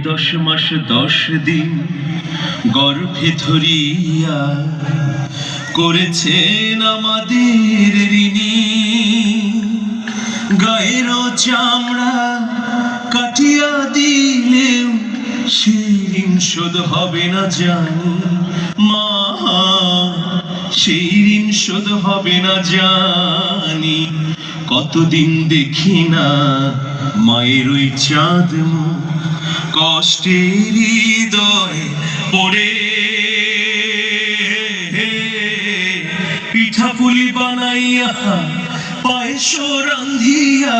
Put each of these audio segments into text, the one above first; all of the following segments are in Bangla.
10 মাস 10 দিন গর্ভে ধরিয়া করেছেন আমাদের ঋণী। গায়ের চামড়া কাটিয়া দিলেও সে ঋণ শোধ হবে না জানি মা, সেই ঋণ শোধ হবে না জানি। কতদিন দেখি না মায়ের ওই চাঁদ মুখ, কষ্টের হৃদয় পড়ে পিঠাপুলি বানাইয়া পায়েস রান্ধিয়া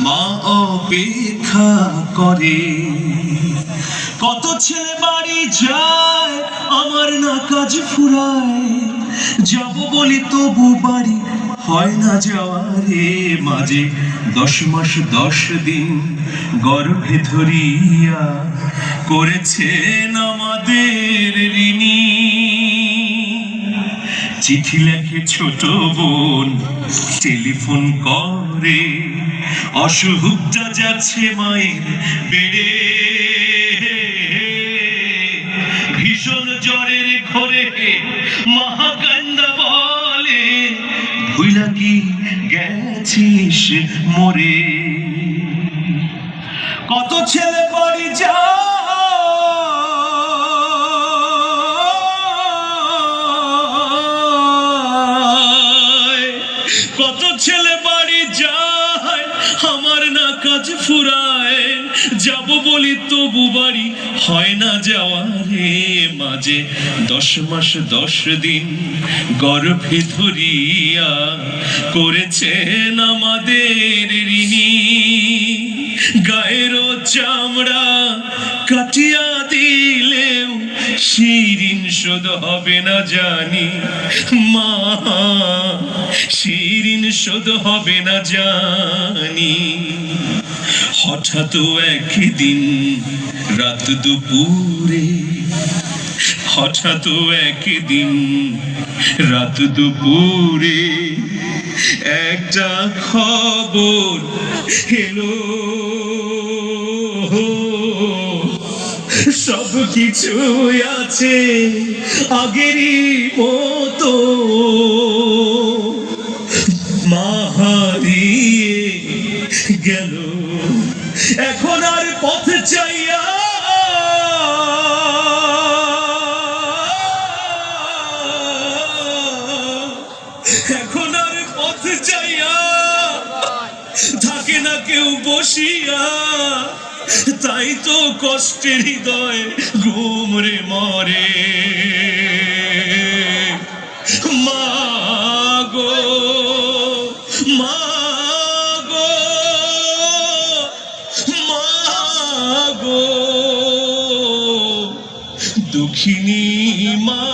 মা অপেক্ষা করে। কত ছেলে বাড়ি যায় আমার না কাজ ফুরায়, যাব বলি তবু বাড়ি হয় না যাওয়া রে। মাঝে 10 মাস 10 দিন গর্ভে ধরিয়া করেছেন আমাদের ঋণী। চিঠি লেখে ছোট বোন, টেলিফোন করে, অসুখটা যাচ্ছে মায়ের বেড়ে। ভীষণ জ্বরের ঘরে মহাকান্দা বলে, ভুইলা কি গেছিস মরে। কত ছেলে বাড়ি যায়, কত ছেলে বাড়ি যায় আমার না কাজ ফুরায়, যাব বলি তবু বাড়ি হয় না যাওয়া রে। মাঝে 10 মাস 10 দিন গর্ভে ধরিয়া করেছেন আমাদের ঋণী। গায়ের চামড়া কাটিয়া দিলেও সেই ঋণ শোধ হবে না জানি মা, সেই ঋণ শোধ হবে না জানি। হঠাৎ একদিন রাত দুপুরে, হঠাৎ একদিন রাত দুপুরে একটা খবর এলো, সব কিছু আছে আগেরই মতো, মা হারিয়ে গেল। এখন আর পথ চাইয়া এখন আর পথ চাইয়া থাকে না কেউ বসিয়া, তাই তো কষ্টের হৃদয় ঘুম রে মরে। মা গো মা গো মা গো, দুঃখিনী মা।